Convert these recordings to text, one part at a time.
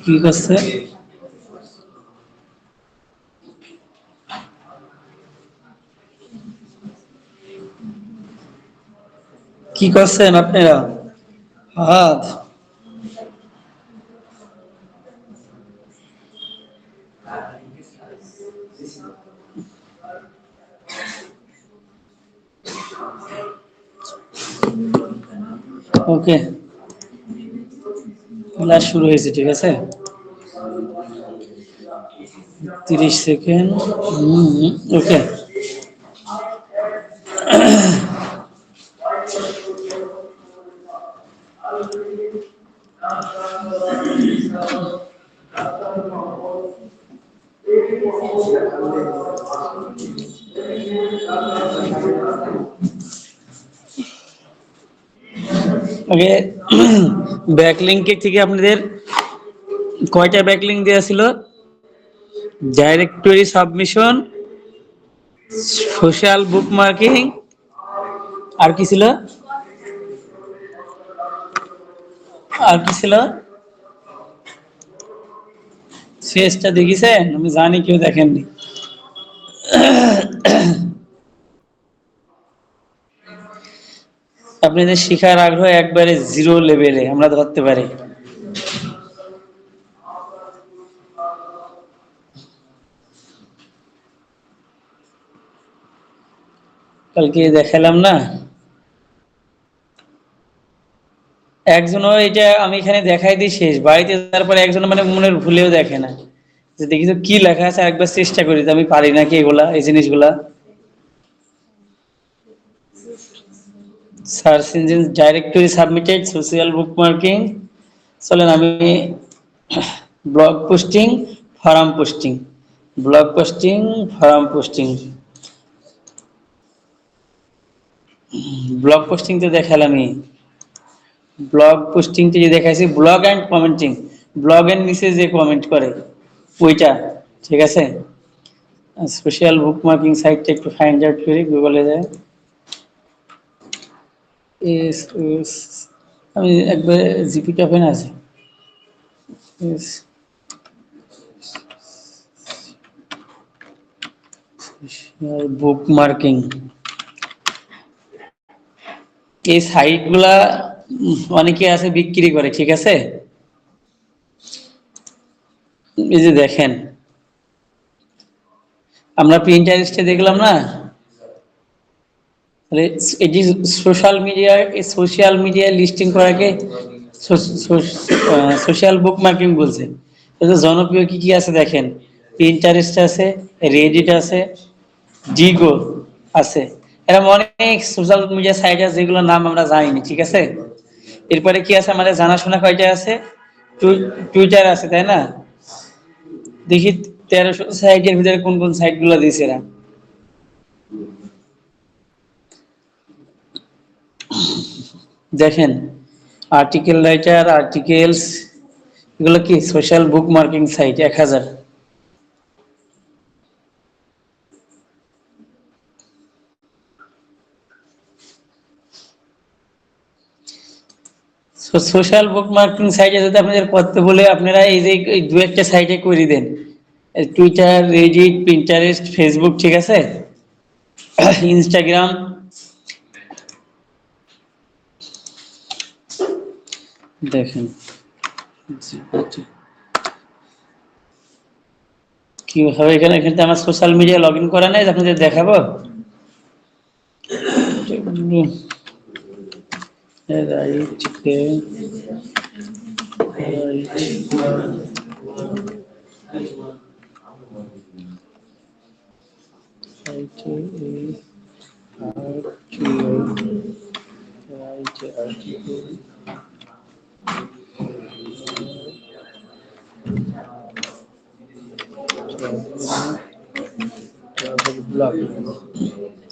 কি করছে? কি করছেন আপনারা? হাত ওকে, ক্লাস শুরু হয়েছে, ঠিক আছে। 30 সেকেন্ড। ওকে। ওকে, ব্যাকলিংকে থেকে আপনাদের কয়টা ব্যাকলিং দেওয়া ছিল? ডাইরেক্টরি সাবমিশন, সোশ্যাল বুকমার্কিং, আর কি ছিল? আর কি ছিল? শেষটা দেখিছেন? আমি জানি কেউ দেখেননি। আপনাদের শিখার আগ্রহ একবারে জিরো লেভেলে আমরা ধরতে পারি। কালকে দেখালাম না, একজনও এটা আমি এখানে দেখাই দিই শেষ, বাড়িতে তারপরে একজন মানে মনের ভুলেও দেখে না, যে দেখি তো কি লেখা আছে, একবার চেষ্টা করি, তো আমি পারি নাকি এগুলা, এই জিনিসগুলা। Search engine directory submitted, social bookmarking. চলেন আমি blog posting, forum posting, blog posting, forum posting. Blog posting তো দেখালামই, ব্লগ পোস্টিংটা যে দেখাইছি, ব্লগ অ্যান্ড কমেন্টিং, ব্লগের নিচে যে কমেন্ট করে ওইটা, ঠিক আছে। সোশ্যাল বুকমার্কিং সাইটটা একটু ফাইন্ড আউট করি, গুগলে যায়। এস এস, আমি একবার জিপিটা ওপেন আছে। বুকমার্কিং, এই সাইটগুলা অনেকে আছে বিক্রি করে, ঠিক আছে। এই যে দেখেন, আমরা প্রিন্টারেস্টে দেখলাম না, এটি সোশ্যাল মিডিয়ায় লিস্টিং করাকে সোশ্যাল বুকমার্কিং বলছে। এটা জনপ্রিয় কি কি আছে দেখেন, প্রিন্টারেস্ট আছে, রেডিট আছে, ডিগো আছে, এরকম অনেক সোশ্যাল মিডিয়া সাইট আছে যেগুলোর নাম আমরা জানিনি, ঠিক আছে। এরপরে কি আছে আমাদের জানাশোনা, কয়টা আছে? টুইটার আছে, তাই না? দেখি 1300 সাইটের ভিতরে কোন কোন সাইট গুলো দিয়েছে এরা। দেখেন, আর্টিকেল রাইটার, আর্টিকেলস, এগুলো কি সোশ্যাল বুক মার্কিং সাইট 1000। সোশ্যাল বুক মার্কিং সাইটে যদি আপনাদের করতে বলে, আপনারা এই যে এই দু একটা সাইটে করে দেন, টুইটার, রেডিট, পিন্টারেস্ট, ফেসবুক, ঠিক আছে, ইনস্টাগ্রাম। দেখেন কিভাবে, এখানে এখানে আমার সোশ্যাল মিডিয়া লগ ইন করা নেই, আপনাদের দেখাবো। রাইট,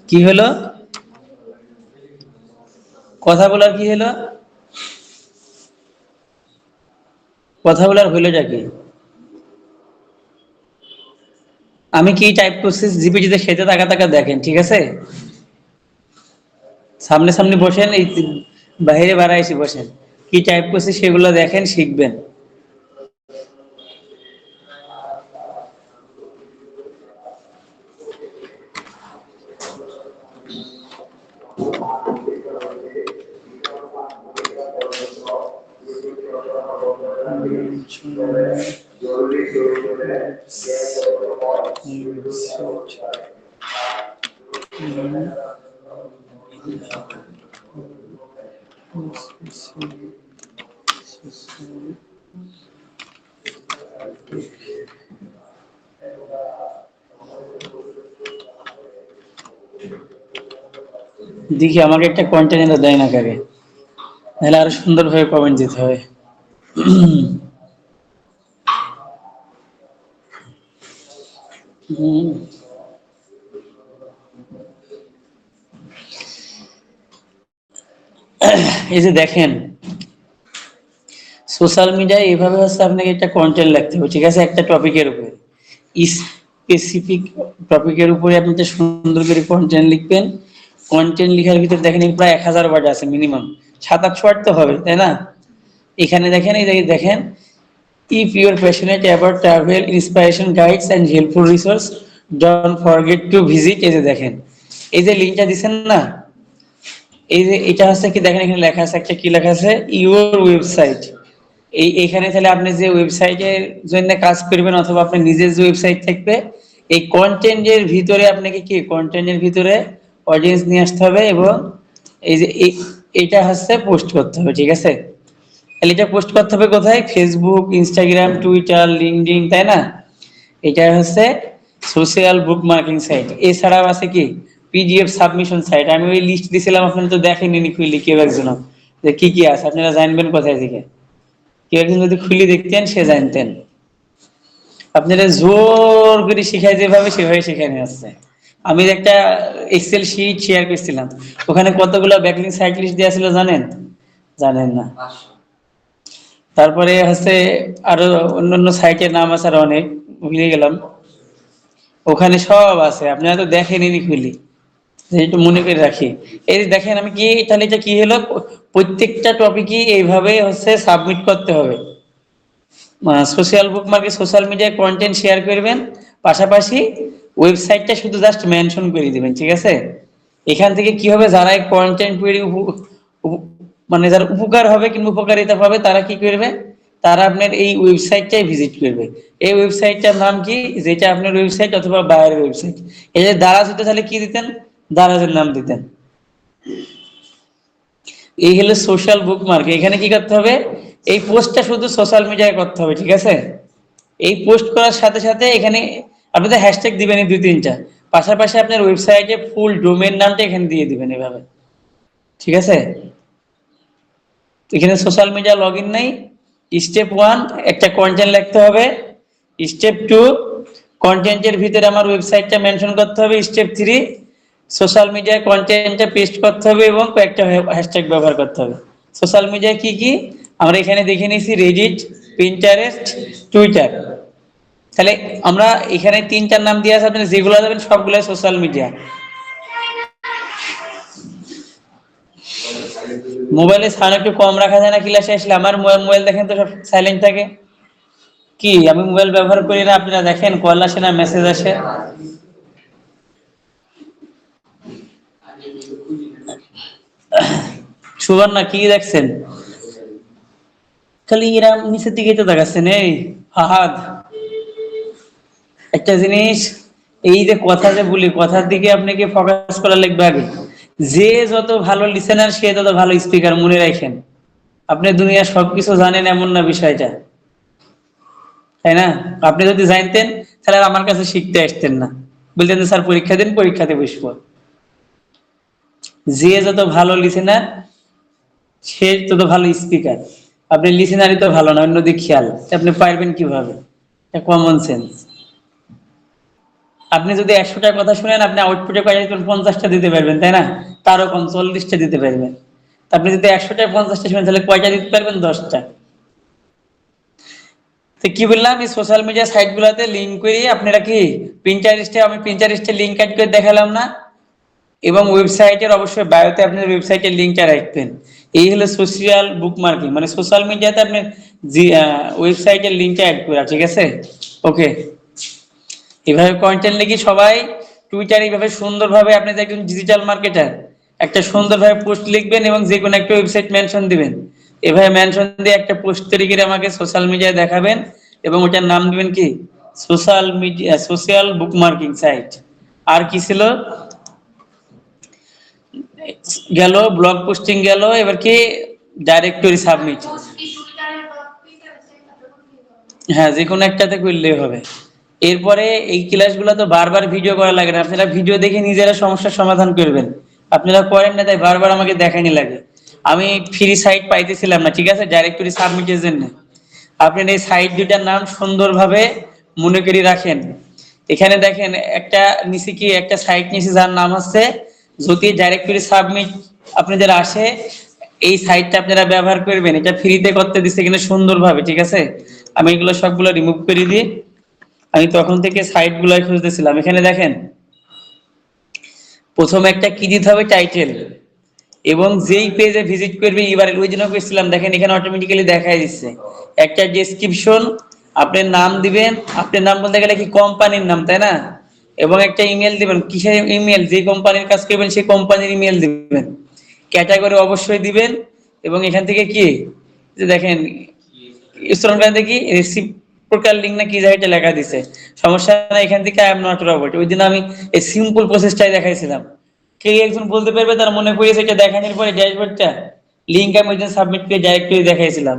কি হলো, কথা বলার কি হলো, কথা বলার হইলোটা কি? আমি কি টাইপ করছি জিপিটিতে, খেতে তাকা তাকা দেখেন, ঠিক আছে। সামনে সামনে বসেন, এই বাইরে বাড়াইছি বসেন, কি টাইপ করছি সেগুলো দেখেন, শিখবেন। দেখি আমাকে একটা কন্টেনার দেয় না কারে, তাহলে আরো সুন্দরভাবে কমেন্ট দিতে হবে। এই যে দেখেন সোশ্যাল মিডিয়ায় এইভাবে হচ্ছে আপনাকে একটা কন্টেন্ট লিখতে হবে, ঠিক আছে, একটা টপিকের উপরে, স্পেসিফিক টপিকের উপরে আপনি তো সুন্দর করে কন্টেন্ট লিখবেন। কন্টেন্ট লেখার ভিতরে দেখেন প্রায় 1000 ওয়ার্ড আছে, মিনিমাম 700-800 ওয়ার্ড তো হবে, তাই না? এখানে দেখেন, এই দেখেন, if you are passionate about travel, inspiration guides and helpful resource, don't forget to visit। এই যে দেখেন, এই যে লিঙ্কটা দিচ্ছেন না, এই যে এটা হচ্ছে কি দেখেন, এখানে লেখা আছে একটা, কি লেখা আছে, ইউর ওয়েবসাইট। এইখানে তাহলে আপনি যে ওয়েবসাইটের জন্য কাজ করবেন অথবা আপনি নিজের যে ওয়েবসাইট থাকবে, এই কন্টেন্টের ভিতরে আপনাকে কি কন্টেন্টের ভিতরে অডিয়েন্স নিয়ে আসতে হবে এবং এই যে এটা হচ্ছে পোস্ট করতে হবে, ঠিক আছে? তাহলে এটা পোস্ট করতে হবে কোথায়? ফেসবুক, ইনস্টাগ্রাম, টুইটার, লিঙ্কডইন, তাই না? এটা হচ্ছে সোশ্যাল বুক মার্কিং সাইট। এছাড়াও আছে কি পিডিএফ সাবমিশন সাইট। আমি ওই লিস্ট দিয়েছিলাম, আপনারা তো দেখেননি খুললি কেউ একজন, যে কি কি আছে আপনারা জানবেন কোথায় থেকে। কেউ একজন যদি খুলে দেখতেন সে জানতেন। আপনারা জোর করে শিখাই যেভাবে সেভাবে শিখাই নিয়ে আসছে। আমি একটা এক্সেল শিট শেয়ার করেছিলাম, ওখানে কতগুলো ব্যাকলিং সাইট লিস্ট দেওয়া ছিল জানেন? জানেন না। তারপরে হচ্ছে আরো অন্যান্য সাইটের নাম আছে আর অনেক, ভুলে গেলাম, ওখানে সব আছে, আপনারা তো দেখেননি খুলি, একটু মনে করে রাখি। এই দেখেন আমি কি, তাহলে এটা কি হলো, প্রত্যেকটা টপিকই এইভাবে হচ্ছে সাবমিট করতে হবে। সোশ্যাল বুক মার্কে সোশ্যাল মিডিয়ায় কন্টেন্ট শেয়ার করবেন, পাশাপাশি ওয়েবসাইটটা শুধু জাস্ট মেনশন করে দিবেন, ঠিক আছে? এখান থেকে কি হবে, যারা এই কন্টেন্ট মানে যারা উপকার হবে কিংবা উপকারিতা পাবে তারা কি করবে, তারা আপনার এই ওয়েবসাইটটাই ভিজিট করবে। এই ওয়েবসাইটটার নাম কি, যেটা আপনার ওয়েবসাইট অথবা বাইরের ওয়েবসাইট। এই যে দারাজ হতে তাহলে কি দিতেন, দারাজের নাম দিতেন। এই হলো সোশ্যাল বুক মার্ক। এখানে কি করতে হবে, এই পোস্টটা শুধু সোশ্যাল মিডিয়ায় করতে হবে, ঠিক আছে? এই পোস্ট করার সাথে সাথে এখানে আপনি তো হ্যাশট্যাগ দিবেন 2-3টা, পাশাপাশি আপনার ওয়েবসাইটে ফুল ডোমেইন নামটা এখানে দিয়ে দিবেন এভাবে, ঠিক আছে? এখানে সোশ্যাল মিডিয়া লগ ইন নাই। স্টেপ 1 একটা কন্টেন্ট লিখতে হবে। স্টেপ 2 কন্টেন্টের ভিতরে আমার ওয়েবসাইটটা মেনশন করতে হবে। স্টেপ 3 সোশ্যাল মিডিয়ায় কন্টেন্টটা পেস্ট করতে হবে এবং কয়েকটা হ্যাশট্যাগ ব্যবহার করতে হবে। সোশ্যাল মিডিয়ায় কি কি আমরা এখানে দেখে নিয়েছি, রেডিট, পিন্টারেস্ট, টুইটার। তাহলে আমরা এখানে 3টার নাম দিয়ে আছে, আপনি যেগুলো যাবেন সবগুলো সোশ্যাল মিডিয়া। মোবাইলে সাউন্ড একটু কম রাখা যায় না ক্লাসে আসলে? আমার মোবাইল দেখেন তো সব সাইলেন্ট থাকে। কি আমি মোবাইল ব্যবহার করি না? আপনারা দেখেন কল আসে না, মেসেজ আসে। সুবর্ণা কি দেখছেন? খালি এরা নিচের দিকে তো দেখাচ্ছেন। এই ফাহাদ, একটা জিনিস, এই যে কথা যে বলি, কথার দিকে আপনাকে ফোকাস করা লাগবে আগে। যে যত ভালো লিসেনার সে তত ভালো স্পিকার, মনে রাখেন। আপনি দুনিয়ার সবকিছু জানেন এমন না বিষয়টা, তাই না? আপনি যদি জানতেন তাহলে আর আমার কাছে শিখতে আসতেন না, বলতেন যে স্যার পরীক্ষা দিন, পরীক্ষাতে বসবো। যে যত ভালো লিসেনার সে তত ভালো স্পিকার। আপনি লিসেনারই তো ভালো না, অন্যদিকে খেয়াল, আপনি পারবেন কিভাবে? Common sense. আপনি যদি 100টা কথা শুনেন, আপনি আউটপুটে কয়টা 50টা দিতে পারবেন, তাই না? তারও কম 40টা দিতে পারবেন। আপনি যদি 100টায় 50টা শুনেন তাহলে কয়টা দিতে পারবেন? 10টা। তো কি বললাম, এই সোশ্যাল মিডিয়া সাইট গুলাতে লিঙ্ক করি আপনারা কি পিন্টারেস্টে, আমি পিন্টারেস্টে লিঙ্ক অ্যাড করে দেখালাম না? এবং ওয়েবসাইটের অবশ্যই বায়োতে আপনার ওয়েবসাইটের লিঙ্কটা রাখবেন। এই হলো সোশ্যাল বুক মার্কিং, মানে সোশ্যাল মিডিয়াতে আপনি ওয়েবসাইটের লিঙ্কটা অ্যাড করা, ঠিক আছে? ওকে, এভাবে কন্টেন্ট লিখে সবাই টুইটার এইভাবে সুন্দরভাবে, আপনি যে একজন ডিজিটাল মার্কেটার, একটা সুন্দরভাবে পোস্ট লিখবেন এবং যে কোনো একটা ওয়েবসাইট মেনশন দিবেন। এভাবে মেনশন দিয়ে একটা পোস্ট তৈরি করে আমাকে সোশ্যাল মিডিয়ায় দেখাবেন এবং ওটার নাম দিবেন কি social media social bookmarking site. আর কি ছিল, গেল ব্লগ পোস্টিং গেল, এবার কি ডাইরেক্টরি সাবমিট। হ্যাঁ, যে কোনো একটাতে করলেই হবে। এরপরে এই ক্লাসগুলো তো বারবার ভিডিও করা লাগে না, আপনারা ভিডিও দেখে নিজেরা সমস্যার সমাধান করবেন। আপনারা করেন না তাই বারবার আমাকে দেখানি লাগে। আমি ফ্রি সাইট পাইতেছিলাম না, ঠিক আছে, ডাইরেক্টরি সাবমিটের জন্য। আপনার এই সাইট দুটার নাম সুন্দরভাবে মনে করে রাখেন। এখানে দেখেন একটা নিচে কি একটা সাইট নিচে যার নাম হচ্ছে যদি ডাইরেক্টরি সাবমিট আপনাদের আসে, এই সাইটটা আপনারা ব্যবহার করবেন। এটা ফ্রিতে করতে দিচ্ছে কিনা সুন্দরভাবে, ঠিক আছে। আমি এগুলো সবগুলো রিমুভ করে দিই। আমি তখন থেকে সাইট গুলাই খুঁজতেছিলাম। এখানে দেখেন প্রথমে একটা কি দিতে হবে, টাইটেল, এবং যেই পেজে ভিজিট করবে এবার ওই জন্য করেছিলাম, দেখেন এখানে অটোমেটিক্যালি দেখাই দিচ্ছে। একটা ডেসক্রিপশন, আপনার নাম দিবেন, আপনার নাম বলতে গেলে কি কোম্পানির নাম, তাই না, এবং একটা ইমেল দিবেন। কিসের ইমেল, যে কোম্পানির কাজ করবেন সেই কোম্পানির ইমেল দিবেন। ক্যাটাগরি অবশ্যই দিবেন। এবং এখান থেকে কি যে দেখেন স্টুডেন্ট দেখি রেসিপ্রোকাল লিংক না কি জায়গাটা লেখা দিছে, সমস্যা নাই। এখান থেকে আই এম নট রোবট, ওই দিন আমি এই সিম্পল প্রসেসটাই দেখাইছিলাম। কে একজন বলতে পারবে তার মনে পড়েছে এটা দেখানোর পরে ড্যাশবোর্ডটা লিংক আমি ওই দিন সাবমিট করে ডাইরেক্টলি দেখাইছিলাম।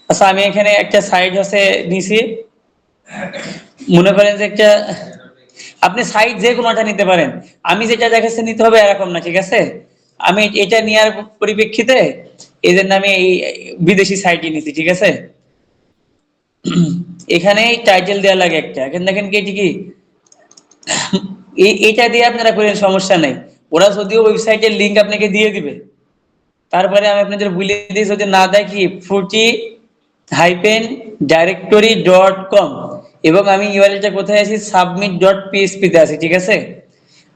আচ্ছা, আমি এখানে একটা সাইট আছে নিছি, মনে করেন যে একটা আপনি সাইট যে কোনোটা নিতে পারেন। আমি যেটা দেখাচ্ছি নিতে হবে এরকম না, ঠিক আছে। আমি এটা নেওয়ার পরিপ্রেক্ষিতে এই জন্য আমি এই বিদেশি সাইটই নিছি, ঠিক আছে। এখানে টাইটেল দেওয়া লাগে একটা, এখানে দেখেন কি এটি কি এইটা দিয়ে আপনারা করেন, সমস্যা নেই। ওরা যদিও ওয়েবসাইটের লিংক আপনাকে দিয়ে দিবে, তারপরে আমি আপনাদের বলে দিই যদি না দেয় কি fruity-directory.com, এবং আমি ইউআরএলটা কোথায় আছি, submit.php তে আছি, ঠিক আছে।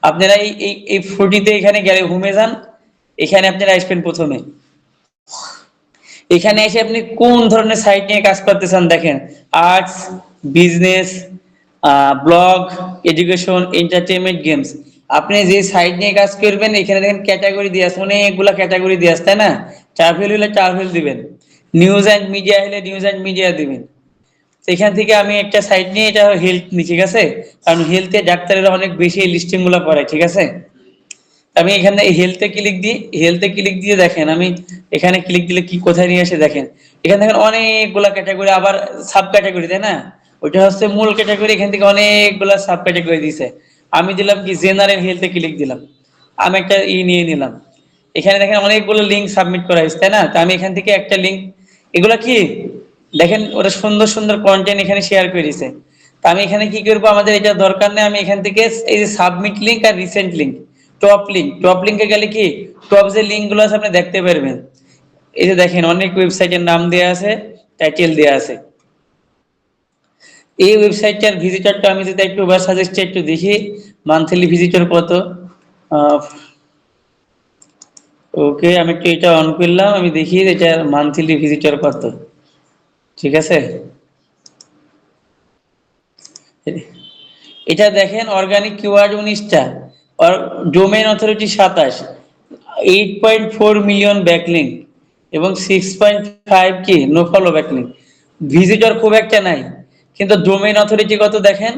আপনারা এই ফ্রুটিতে এখানে গেলে হোমে যান, এখানে আপনারা আসবেন প্রথমে। এখানে এসে আপনি কোন ধরনের সাইট নিয়ে কাজ করতে চান দেখেন, arts, business, blog, education, entertainment, games. আপনি যে সাইট নিয়ে কাজ করবেন এখানে দেখেন ক্যাটাগরি দিয়ে আছে, অনেকগুলা ক্যাটাগরি দিয়ে আছে, তাই না। ট্রাভেল হলে ট্রাভেল দিবেন, নিউজ এন্ড মিডিয়া হলে নিউজ এন্ড মিডিয়া দিবেন। এখান থেকে আমি একটা সাইট নিয়ে, এটা হেলথ নি, ঠিক আছে, কারণ হেলথে ডাক্তারেরা অনেক বেশি লিস্টিং গুলা পড়ায়, ঠিক আছে। আমি এখানে হেলথে ক্লিক দিই, হেলথে ক্লিক দিয়ে দেখেন আমি এখানে ক্লিক দিলে কি কোথায় নিয়ে আসে দেখেন। এখানে দেখেন অনেকগুলা ক্যাটাগরি, আবার সাব ক্যাটাগরি, তাই না। ওইটা হচ্ছে মূল ক্যাটাগরি, এখান থেকে অনেকগুলা সাব ক্যাটাগরি দিছে। আমি দিলাম কি জেনারেল হেলথে ক্লিক দিলাম, আমি একটা নিয়ে নিলাম। এখানে দেখেন অনেকগুলো লিঙ্ক সাবমিট করা হয়েছে, তাই না। তো আমি এখান থেকে একটা লিঙ্ক, এগুলা কি দেখেন ওরা সুন্দর সুন্দর কন্টেন্ট এখানে শেয়ার করে দিছে। তো আমি এখানে কি করবো, আমাদের এটা দরকার নেই। আমি এখান থেকে এই যে সাবমিট লিঙ্ক আর রিসেন্ট লিঙ্ক, টপ লিঙ্কে গেলে কি টপ যে লিঙ্ক গুলো আছে আপনি দেখতে পারবেন। এই যে দেখেন অনেক ওয়েবসাইটের নাম দেওয়া আছে, টাইটেল দেওয়া আছে। এই ওয়েবসাইটটার ভিজিটরটা আমি যদি একটু সাজেস্ট একটু দেখি, মান্থলি ভিজিটর কত। ওকে, আমি একটু এটা অন করলাম, আমি দেখি এটার মান্থলি ভিজিটর কত, ঠিক আছে। এটা দেখেন অর্গানিক কিওয়ার্ড 19টা, ডোমেইন অথরিটি 27, 8.4 মিলিয়ন ব্যাকলিঙ্ক এবং 6.5 কি নো ফলো ব্যাকলিঙ্ক। ভিজিটর খুব একটা নাই, কিন্তু ডোমেইন অথরিটি কত দেখেন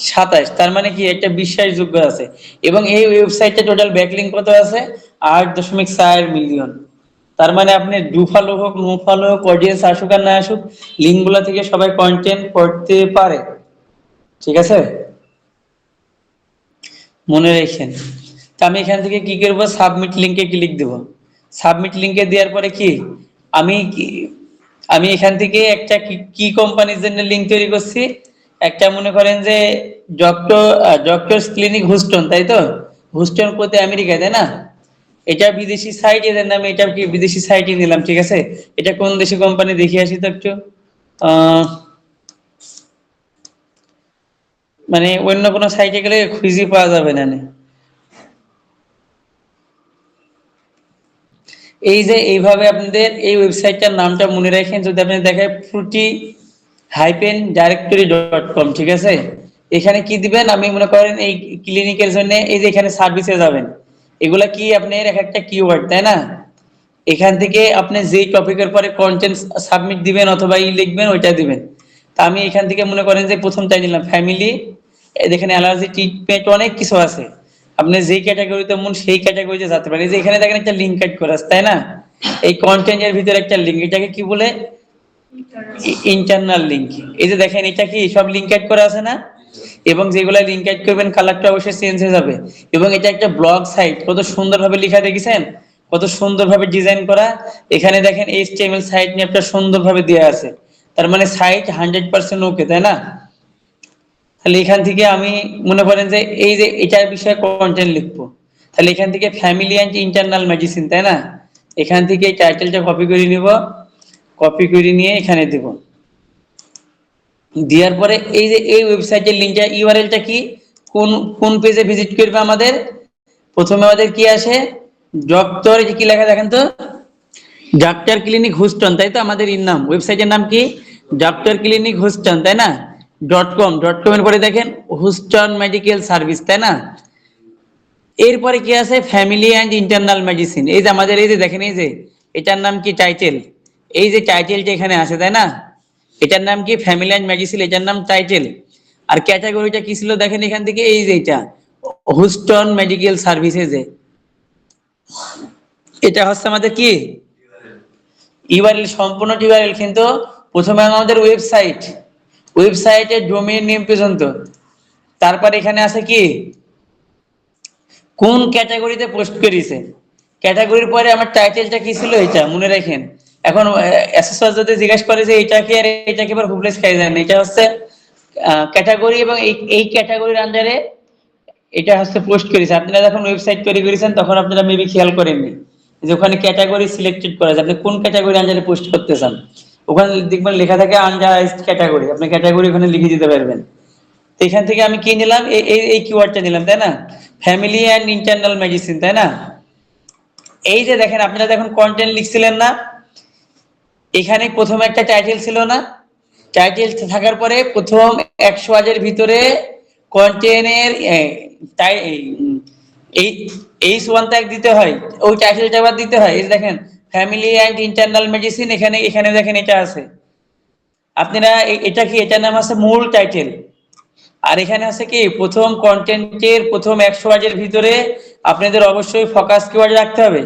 27, তার মানে কি একটা বিশ্বাসযোগ্য আছে। এবং এই ওয়েবসাইটে টোটাল ব্যাকলিঙ্ক কত আছে, 8.4 মিলিয়ন। তার মানে আপনি ডু ফলো হোক নো ফলো হোক, অডিয়েন্স আসুক আর না আসুক, লিঙ্ক গুলা থেকে সবাই কন্টেন্ট পড়তে পারে, ঠিক আছে, মনে রাখেন। তো আমি এখান থেকে কি করবো, সাবমিট লিঙ্কে ক্লিক দেব। সাবমিট লিঙ্কে দেওয়ার পরে কি আমি আমি এখান থেকে একটা কি কোম্পানির জন্য লিঙ্ক তৈরি করছি, একটা মনে করেন যে ডক্টরস ক্লিনিক হুস্টন, তাই তো, হুস্টন কোথায়, আমেরিকায়, তাই না। এটা বিদেশি সাইট, এদের নামে এটা কি বিদেশি সাইটই নিলাম, ঠিক আছে। এটা কোন দেশি কোম্পানি দেখে আসি তো একটু, মানে অন্য কোনো সাইটে গেলে খুঁজে পাওয়া যাবে না। এই যে এইভাবে আপনাদের এই ওয়েবসাইটটার নামটা মনে রাখেন, যদি আপনি দেখেন fruity-directory.com, ঠিক আছে। এখানে কি দিবেন, আমি মনে করেন এই ক্লিনিকের জন্য এই যে এখানে সার্ভিসে যাবেন, এগুলা কি আপনার এক একটা কিওয়ার্ড, তাই না। এখান থেকে আপনি যেই টপিকের পরে কন্টেন্ট সাবমিট দিবেন অথবা লিখবেন ওইটা দিবেন। তা আমি এখান থেকে মনে করেন যে প্রথমটাই নিলাম ফ্যামিলি, দেখেন অ্যালার্জি ট্রিটমেন্ট অনেক কিছু আছে, আপনি যেই ক্যাটাগরিতে মন সেই ক্যাটাগরিতে যেতে পারেন। এই যে এখানে দেখেন একটা লিঙ্ক অ্যাড করা আছে তাই না, এই কন্টেন্টের ভিতরে একটা লিঙ্ক, এটাকে কি বলে? Internal link. এই যে দেখেন এটা কি সব লিঙ্ক অ্যাড করা আছে না, এবং যেগুলা লিঙ্ক অ্যাড করবেন কালারটা অবশ্যই চেঞ্জ হয়ে যাবে। এবং এটা একটা ব্লগ সাইট, কত সুন্দরভাবে লেখা দেখেছেন, কত সুন্দরভাবে ডিজাইন করা। এখানে দেখেন এইচটিএমএল সাইট নিয়ে একটা সুন্দরভাবে দেওয়া আছে, তার মানে সাইট 100% ওকে তাই না। তাহলে এখান থেকে আমি মনে করেন যে এই যে এটার বিষয়ে কন্টেন্ট লিখবো, তাহলে এখান থেকে ফ্যামিলি অ্যান্ড ইন্টারনাল মেডিসিন তাই না, এখান থেকে এই টাইটেলটা কপি করে নিব, কপি করে নিয়ে এখানে দেব। দেওয়ার পরে এই যে এই ওয়েবসাইটের লিঙ্কটা ইউআরএলটা কি, কোন কোন পেজে ভিজিট করবে আমাদের, প্রথমে আমাদের কি আসে ডক্টর, কি লেখা দেখেন তো, ডাক্তার ক্লিনিক হুস্টন তাই তো আমাদের এর নাম, ওয়েবসাইটের নাম কি ডাক্তার ক্লিনিক হুস্টন তাই না, .com এর পরে দেখেন হুস্টন মেডিকেল সার্ভিস তাই না। এরপরে কি আছে ফ্যামিলি অ্যান্ড ইন্টারনাল মেডিসিন, এই যে আমাদের এই যে দেখেন এই যে এটার নাম কি টাইটেল, এই যে টাইটেলটা এখানে আছে তাই না, এটার নাম কি ফ্যামিলি অ্যান্ড মেডিসিন, এটার নাম টাইটেল। আর ক্যাটাগরিটা কি ছিল দেখেন এখান থেকে এই যে এটা হুস্টন মেডিকেল সার্ভিসেস, এটা হচ্ছে আমাদের কি ইউআরএল, সম্পূর্ণ ইউআরএল। কিন্তু প্রথমে আমাদের ওয়েবসাইট, ওয়েবসাইটের ডোমেইন নেম পর্যন্ত, তারপর এখানে আছে কি কোন ক্যাটাগরিতে পোস্ট করেছে, ক্যাটাগরির পরে আমার টাইটেলটা কি ছিল এটা মনে রাখেন। এখন অ্যাসেসর যদি জিজ্ঞাসা করে যে এটা কি আর এটা কি, আবার হুবলেস খাই যায় না, এটা হচ্ছে ক্যাটাগরি, এবং এই ক্যাটাগরির আন্ডারে এটা হচ্ছে পোস্ট করেছে। আপনারা যখন ওয়েবসাইট তৈরি করেছেন তখন আপনারা মেবি খেয়াল করেননি যে ওখানে ক্যাটাগরি সিলেক্টেড করা আছে, আপনি কোন ক্যাটাগরি আন্ডারে পোস্ট করতে চান, ওখানে দেখবেন লেখা থাকে আন্ডারাইজড ক্যাটাগরি, আপনি ক্যাটাগরি ওখানে লিখে দিতে পারবেন। তো এখান থেকে আমি কি নিলাম, এই কিওয়ার্ডটা নিলাম তাই না, ফ্যামিলি অ্যান্ড ইন্টারনাল মেডিসিন তাই না। এই যে দেখেন আপনারা যখন কন্টেন্ট লিখছিলেন না, এখানে প্রথমে একটা টাইটেল ছিল না, টাইটেল থাকার পরে প্রথম 100 ওয়ার্ডের ভিতরে কন্টেন্টের এই H1 ট্যাগ দিতে হয়, ওই টাইটেলটা আবার দিতে হয়। এই যে দেখেন ফ্যামিলি অ্যান্ড ইন্টারনাল মেডিসিন, এখানে এখানে দেখেন এটা আছে, আপনারা এটা কি এটার নাম আছে মূল টাইটেল। আর এখানে আছে কি প্রথম কন্টেন্টের প্রথম 100 ওয়ার্ডের ভিতরে আপনাদের অবশ্যই ফোকাস কিওয়ার্ড রাখতে হবে।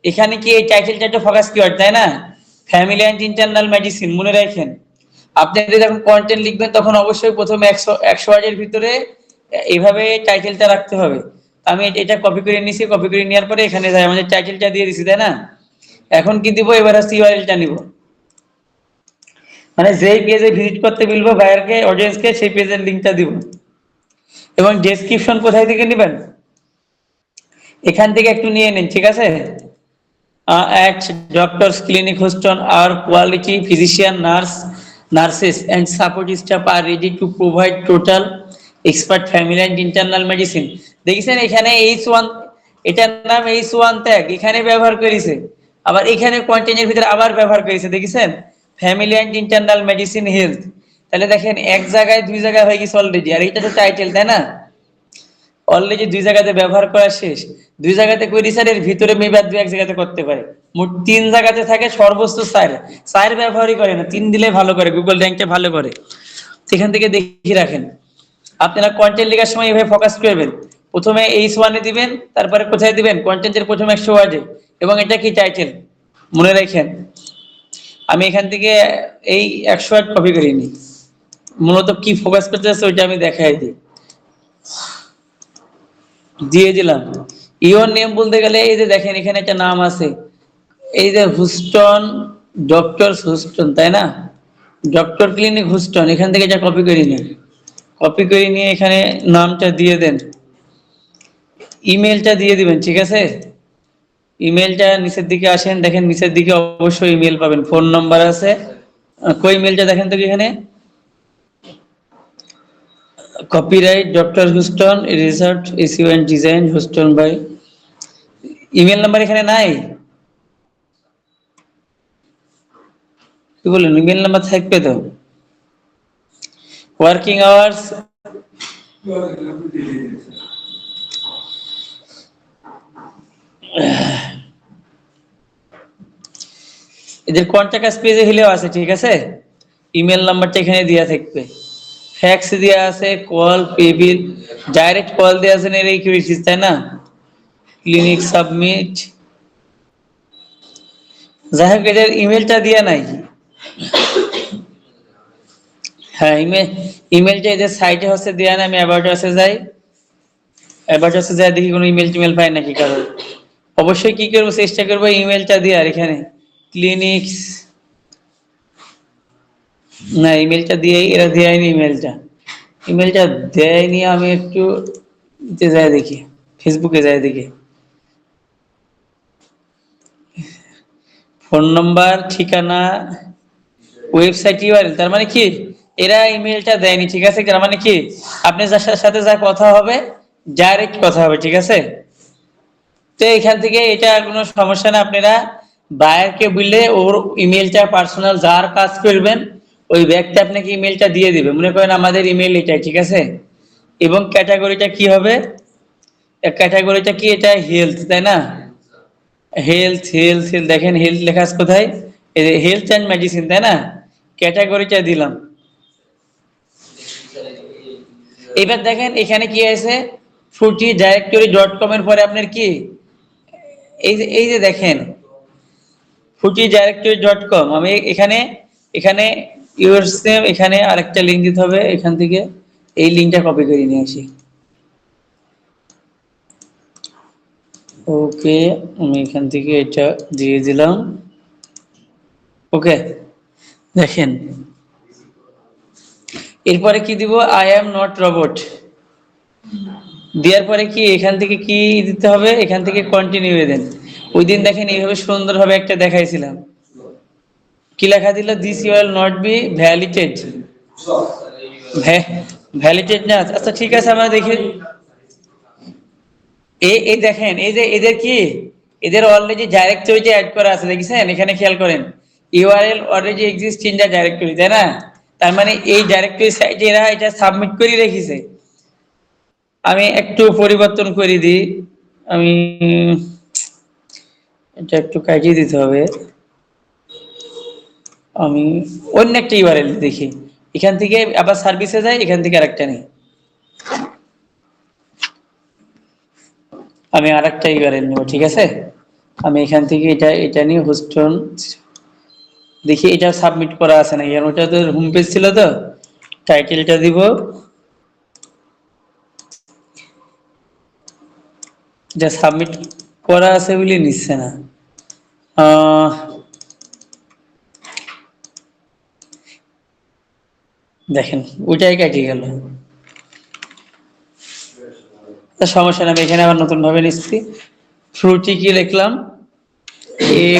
এখানে কি এই টাইটেলটা একটা ফোকাস কিওয়ার্ড তাই না, ফ্যামিলি অ্যান্ড ইন্টারনাল মেডিসিন মনে রাখেন। আপনি যখন কন্টেন্ট লিখবেন তখন অবশ্যই প্রথমে 100 ওয়ার্ডের ভিতরে এইভাবে টাইটেলটা রাখতে হবে। আমি এটা কপি করে নিছি, কপি করে নেওয়ার পরে এখানে যাই আমাদের টাইটেলটা দিয়ে দিছি তাই না। এখন কি দিব, এবার হচ্ছে ইউআরএলটা নিব, মানে যেই পেজে ভিজিট করতে বলবো বায়ারকে অডিয়েন্সকে সেই পেজের লিংকটা দিব। এবং ডেসক্রিপশন কোথায় থেকে নেবেন, এখান থেকে একটু নিয়ে নিন ঠিক আছে। at doctors clinic Houston our quality physician nurses and support staff are ready to provide total expert family and internal medicine। দেখেছেন এখানে H1, এটার নাম H1 ট্যাগ এখানে ব্যবহার করেছে, আবার এখানে কন্টেন্টের ভিতরে আবার ব্যবহার করেছে দেখেছেন family and internal medicine health. তাহলে দেখেন এক জায়গায় দুই জায়গায় হয়ে গেছে অলরেডি, আর এটা তো টাইটেল তাই না, অলরেডি দুই জায়গাতে ব্যবহার করা শেষ। দুই জায়গাতে কই রিসার্চের ভিতরে মেবি আর দুই এক জায়গাতে করতে পারে, মোট 3 জায়গাতে থাকে, সর্বোচ্চ 4 4 ব্যবহারই করে না, 3 দিলে ভালো করে, গুগল র্যাঙ্কে ভালো করে। সেখান থেকে দেখি রাখেন, আপনারা কন্টেন্ট লেখার সময় এভাবে ফোকাস করবেন, প্রথমে H1 এ দিবেন, তারপরে কোথায় দিবেন কন্টেন্টের প্রথম 100 ওয়ার্ডে, এবং এটা কি টাইটেল মনে রাখেন। আমি এখান থেকে এই 100 ওয়ার্ড কপি করে নিই, মূলত কি ফোকাস করতে আছে ওইটা আমি দেখাই দিই, দিয়ে দিলাম। ইওর নেম বলতে গেলে এই যে দেখেন এখানে একটা নাম আছে, এই যে হুস্টন, ডক্টর হুস্টন তাই না, ডক্টর ক্লিনিক হুস্টন, এখান থেকে এটা কপি করে নিন, কপি করে নিয়ে এখানে নামটা দিয়ে দেন, ইমেলটা দিয়ে দিবেন ঠিক আছে। ইমেলটা নিচের দিকে আসেন, দেখেন নিচের দিকে অবশ্যই ইমেল পাবেন, ফোন নাম্বার আছে। কই ইমেলটা দেখেন তো এখানে, copyright doctor Houston research issue and design Houston by, email number এখানে নাই, কি বলেন ইমেল নাম্বার থাকবে তো। ওয়ার্কিং আওয়ার্স, এদের কন্টাক্ট আস পেজে হলেও আছে, ঠিক আছে। ইমেল নাম্বারটা এখানে দেওয়া থাকবে, ফ্যাক্স দেওয়া আছে, কল পেবিল, ডাইরেক্ট কল দেওয়া আছে, এর কি বেশি, তাই না। ক্লিনিক সাবমিট, যাই হোক এটার ইমেলটা দেওয়া নাই। হ্যাঁ, ইমেলটা এদের সাইটে হচ্ছে দেওয়া নাই। আমি অ্যাবাউট আসে যাই, অ্যাবাউট আসে যাই দেখি কোনো ইমেল টিমেল পাই নাকি কারো। অবশ্যই কি করবো, চেষ্টা করবো ইমেলটা দেওয়ার। এখানে ক্লিনিক্স, না ইমেলটা দিয়েই, এরা দেয়নি ইমেলটা, ইমেলটা দেয়নি। আমি একটু যাই দেখি, ফেসবুকে যাই দেখি, ফোন নাম্বার, ঠিকানা, ওয়েবসাইট ইউআরএল। তার মানে কি এরা ইমেলটা দেয়নি, ঠিক আছে। তার মানে কি আপনি যার সাথে যা কথা হবে ডাইরেক্ট কথা হবে, ঠিক আছে। তো এখান থেকে এটা কোনো সমস্যা না, আপনারা বায়ারকে বললে ওর ইমেলটা পার্সোনাল যার কাজ করবেন ওই ব্যক্তি আপনাকে ইমেলটা দিয়ে দিবে। মনে করেন আমাদের ইমেল এটাই, ঠিক আছে। এবং ক্যাটাগরিটা কি হবে, ক্যাটাগরিটা কি, এটা হেলথ, তাই না। হেলথ হেলথ হেলথ, দেখেন হেলথ লেখা আছে কোথায়, হেলথ অ্যান্ড মেডিসিন, তাই না। ক্যাটাগরিটা দিলাম। এবার দেখেন এখানে কি আছে, fruity-directory.com এর পরে আপনার কি, এই যে দেখেন fruity-directory.com। আমি এখানে এখানে ইউর সেম, এখানে আরেকটা লিঙ্ক দিতে হবে, এখান থেকে এই লিঙ্কটা কপি করে নিয়ে আসি। ওকে, আমি এখান থেকে এটা দিয়ে দিলাম। ওকে, দেখেন এরপরে কি দিব, আই অ্যাম নট রোবট দেওয়ার পরে কি এখান থেকে কি দিতে হবে, এখান থেকে কন্টিনিউ দেন। ওই দিন দেখেন এইভাবে সুন্দরভাবে একটা দেখাইছিলাম, কি লেখা দিল, this will not be validated. Validate না, আচ্ছা ঠিক আছে আমরা দেখি। এই দেখেন এই যে এদের কি, এদের অলরেডি ডাইরেক্টরিতে অ্যাড করা আছে, দেখছেন এখানে খেয়াল করেন, URL already exist in the directory, তাই না। তার মানে এই ডাইরেক্টরি সাইটে এরা এটা সাবমিট করে রেখেছে। আমি একটু পরিবর্তন করে দিই, আমি এটা একটু কাটিয়ে দিতে হবে। আমি অন্য একটা ইউআরএল দেখি, এখান থেকে আবার সার্ভিসে যাই, এখান থেকে আরেকটা নিই। আমি আরেকটা ইউআরএল নেব, ঠিক আছে। আমি এখান থেকে এটা নিয়ে হোস্টন দেখি, এটা সাবমিট করা আছে নাকি, কারণ ওটা তো হোম পেজ ছিল। তো টাইটেলটা দিব, এটা সাবমিট করা আছে বলে নিচ্ছে না। দেখেন ওইটাই কাটিয়ে গেল, সমস্যা নেই। আমি এখানে আবার নতুন ভাবে নিচ্ছি, ফ্রুটি কি লিখলাম,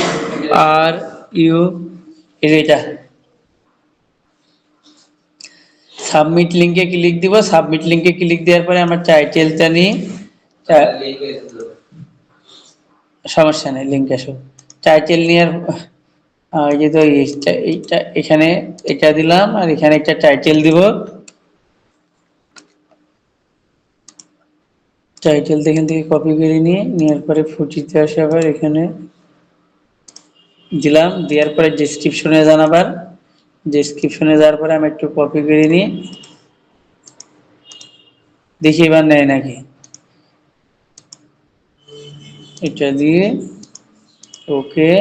FRU, এটা সাবমিট লিঙ্কে ক্লিক দিব। সাবমিট লিঙ্কে ক্লিক দেওয়ার পরে আমার টাইটেলটা নিই, সমস্যা নেই, লিঙ্ক আসো। টাইটেল নিয়ে এই যে তো এইটা এখানে এটা দিলাম, আর এখানে একটা টাইটেল দিব। টাইটেল এখান থেকে কপি করে নিয়ে নেওয়ার পরে ফুটিতে আসে, আবার এখানে দিলাম। দেওয়ার পরে ডেসক্রিপশনে যান, আবার ডেসক্রিপশনে যাওয়ার পরে আমি একটু কপি করে নিই, দেখি এবার নেয় নাকি। এটা দিয়ে ওকে,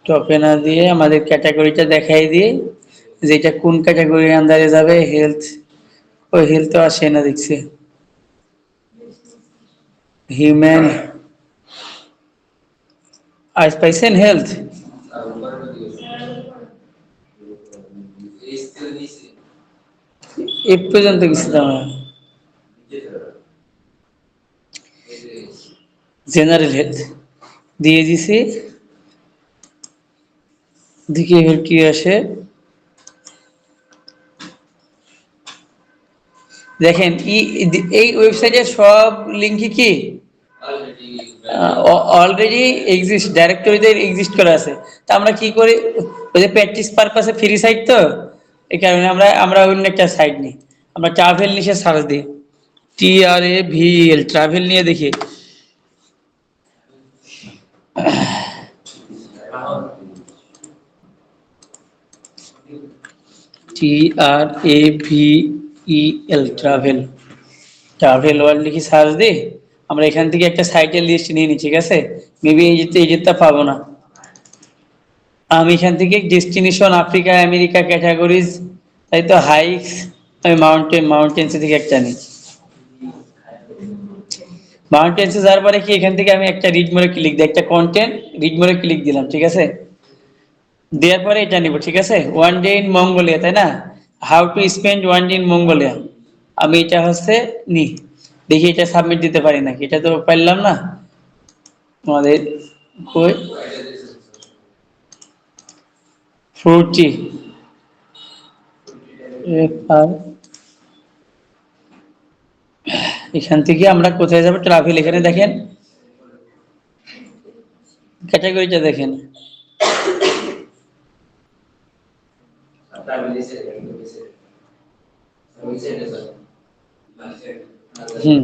টপে না দিয়ে আমাদের ক্যাটাগরিটা দেখাই দিয়ে, যেটা কোন ক্যাটাগরির আন্ডারে যাবে, হেলথ, ওই হেলথ তো আসে না দেখছি, হিউম্যান আজ পাইছেন হেলথ, এ পর্যন্ত কিছু দাম, জেনারেল হেলথ দিয়ে দিছি, দেখি এবার কি আসে। দেখেন এই ওয়েবসাইটের সব লিঙ্কই কি অলরেডি এক্সিস্ট, ডাইরেক্টরিতে এক্সিস্ট করা আছে। তা আমরা কি করি, ওই যে প্র্যাকটিস পারপাসে ফ্রি সাইট, তো এই কারণে আমরা আমরা অন্য একটা সাইট নিই, আমরা ট্রাভেল নিচে সার্চ দিই, TRAVEL, ট্রাভেল নিয়ে দেখি। TRAVEL, ট্রাভেল, ট্রাভেল ওয়ার্ল্ড লিখে সার্চ দিই। আমরা এখান থেকে একটা সাইটের লিস্ট নিয়ে নিই, ঠিক আছে? মেবি এই যেটা পাবো না। আমি এখান থেকে ডেস্টিনেশন আফ্রিকা আমেরিকা ক্যাটাগরিজ, তাই তো হাইকস, আমি মাউন্টেন্স থেকে একটা নিই। মাউন্টেন্সে যাওয়ার পরে কি এখান থেকে আমি একটা রিড মোড়ে ক্লিক দিই, একটা কন্টেন্ট রিড মোড়ে ক্লিক দিলাম, ঠিক আছে? দেওয়ার পরে এটা নিব, ঠিক আছে? ওয়ান ডে ইন মঙ্গোলিয়া, তাই না? How to spend one day in Mongolia, আমি এটা হচ্ছে নি। দেখি এটা সাবমিট দিতে পারি নাকি, এটা তো পারলাম না। আমাদের কই ফ্রুটি এখান থেকে আমরা কোথায় যাব? ট্রাভেল, এখানে দেখেন ক্যাটাগরিটা দেখেন, হুম,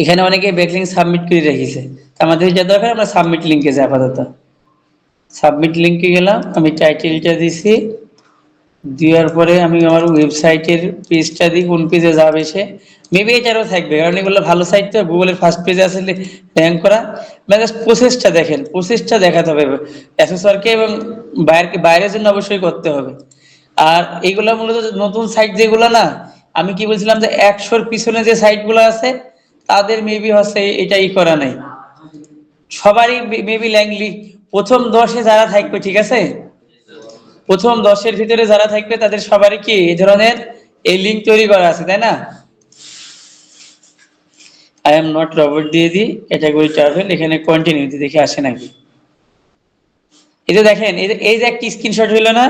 এখানে অনেকে ব্যাকলিংক সাবমিট করে রেখেছে। আমাদের যা দরকার আমরা সাবমিট লিঙ্কে যাই। আপাতত সাবমিট লিঙ্কে গেলাম, আমি টাইটেলটা দিছি, দেওয়ার পরে আমি আমার ওয়েবসাইটের পেজটা দিই, কোন পেজে যাবে সে। মেবি এটারও থাকবে, কারণ এগুলো ভালো সাইট তো, গুগলের ফার্স্ট পেজে আসলে র্যাঙ্ক করা। মানে প্রসেসটা দেখেন, প্রসেসটা দেখাতে হবে অ্যাসেসরকে, এবং বাইরের জন্য অবশ্যই করতে হবে। আর এইগুলো মূলত নতুন সাইট যেগুলো না, আমি কি বলছিলাম যে 100-র পিছনে যে সাইটগুলো আছে তাদের মেবি হচ্ছে এটাই করা নাই, সবারই মেবি ল্যাংলি প্রথম 10-এ যারা থাকবে, ঠিক আছে, প্রথম 10-এর ভিতরে যারা থাকবে তাদের সবারই কি এই ধরনের এই লিঙ্ক তৈরি করা আছে, তাই না? আই এম নট রবট দিয়ে দিই, ক্যাটাগরি ট্রাভেল, এখানে কন্টিনিউ দিয়ে দেখি আসে নাকি। এই যে দেখেন, এই যে একটা স্ক্রিনশট হইলো না,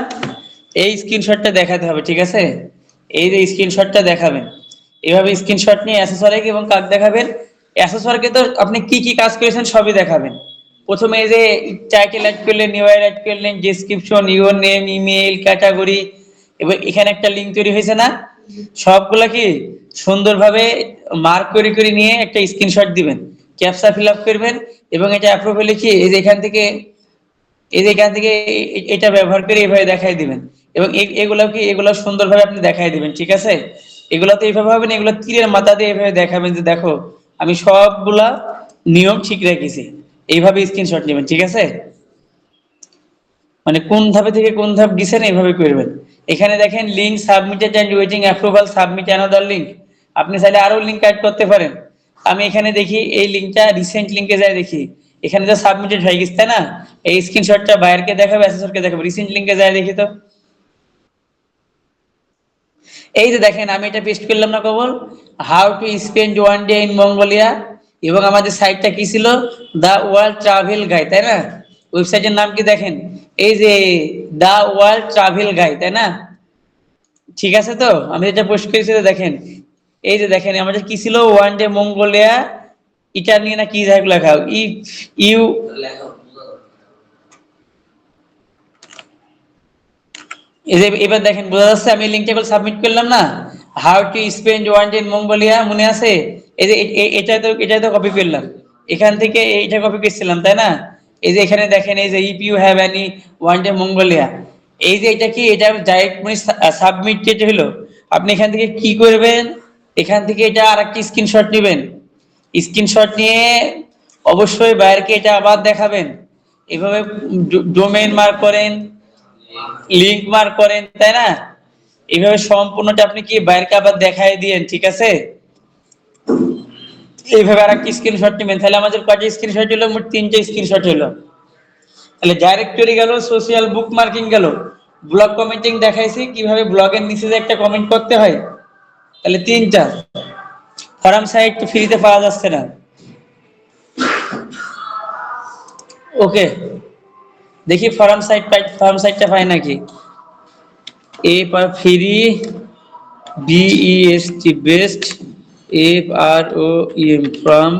এই স্ক্রিনশটটা দেখাতে হবে, ঠিক আছে? এই যে স্ক্রিনশটটা দেখাবেন, এইভাবে স্ক্রিনশট নিয়ে অ্যাসেসরে এবং কাক দেখাবেন। অ্যাসেসরকে তো আপনি কি কি কাজ করেছেন সবই দেখাবেন। প্রথমে এই যে টাইটেল অ্যাড করলেন, নিউআর অ্যাড করলেন, description, your name, email, category, এবং এখানে একটা লিঙ্ক তৈরি হয়েছে না, সবগুলা কি সুন্দরভাবে মার্ক করে করে নিয়ে একটা স্ক্রিনশট দিবেন, ক্যাপচা ফিল আপ করবেন, এবং এটা অ্যাপ্রুভ লিখে এই যে এখান থেকে এটা ব্যবহার করে এইভাবে দেখাই দিবেন। এবং এগুলো সুন্দরভাবে আপনি দেখাই দিবেন, ঠিক আছে? এগুলো তো এইভাবে হবে না, এগুলো তীরের মাথা দিয়ে এইভাবে দেখাবেন যে দেখো আমি সবগুলা নিয়ম ঠিক রেখেছি। এইভাবে স্ক্রিনশট নেবেন, ঠিক আছে? মানে কোন ধাপে থেকে কোন ধাপ দিছেন এইভাবে করবেন। এখানে দেখেন link submitted and waiting approval, submit another link, আপনি চাইলে আরো লিঙ্ক অ্যাড করতে পারেন। আমি এখানে দেখি এই লিঙ্কটা রিসেন্ট লিঙ্কে যাই দেখি, এখানে তো সাবমিটেড হয়ে গেছে, তাই না? এই স্ক্রিনশটটা বায়ারকে দেখাবে, অ্যাসেসরকে দেখাবে, রিসেন্ট লিঙ্কে যাই দেখি তো। এই যে দেখেন আমি এটা পেস্ট করলাম না কেবল, how to spend one day in Mongolia, এবং আমাদের সাইটটা কি ছিল? দা ওয়ার্ল্ড ট্রাভেল গাইড, তাই না? ওয়েবসাইটের নাম কি দেখেন, এই যে দা ওয়ার্ল্ড ট্রাভেল গাইড, তাই না? ঠিক আছে, তো আমি এটা পোস্ট করেছি, দেখেন এই যে দেখেন আমাদের কি ছিল, ওয়ান ডে মঙ্গোলিয়া, এটা নিয়ে না কি যাই লেখা, ইউ এই যে এবার দেখেন বোঝা যাচ্ছে, আমি লিঙ্কটা সাবমিট করলাম না, how to spend one day in Mongolia, মনে আছে? এই যে এটা তো কপি করলাম, এখান থেকে এটা কপি করছিলাম, তাই না? এই যে এখানে দেখেন, এই যে if you have any one day Mongolia, এই যে এটা কি, এটা ডাইরেক্ট মানে সাবমিটেড হলো। আপনি এখান থেকে কি করবেন, এখান থেকে এটা আরেকটি স্ক্রিনশট নেবেন, স্ক্রিনশট নিয়ে অবশ্যই বাইরকে এটা আবার দেখাবেন। এভাবে ডোমেইন মার্ক করেন, লিংক মার্ক করেন, তাই না? এইভাবে সম্পূর্ণটা আপনি কি বাইরকে আবার দেখাই দিয়েন, ঠিক আছে? এইভাবে আর একটা স্ক্রিনশট নেবেন, তাহলে আমাদের কয়টা স্ক্রিনশট হলো? মোট 3টে স্ক্রিনশট হলো। তাহলে ডাইরেক্টরি গেল, সোশ্যাল বুক মার্কিং গেল, ব্লগ কমেন্টিং দেখাইছি কিভাবে ব্লগের নিচে যে একটা কমেন্ট করতে হয়, তাহলে 3টা। ফরাম সাইট ফ্রিতে পাওয়া যাচ্ছে না, ওকে, দেখি ফরাম সাইটটা পাই নাকি। A for free, BEST best, FROM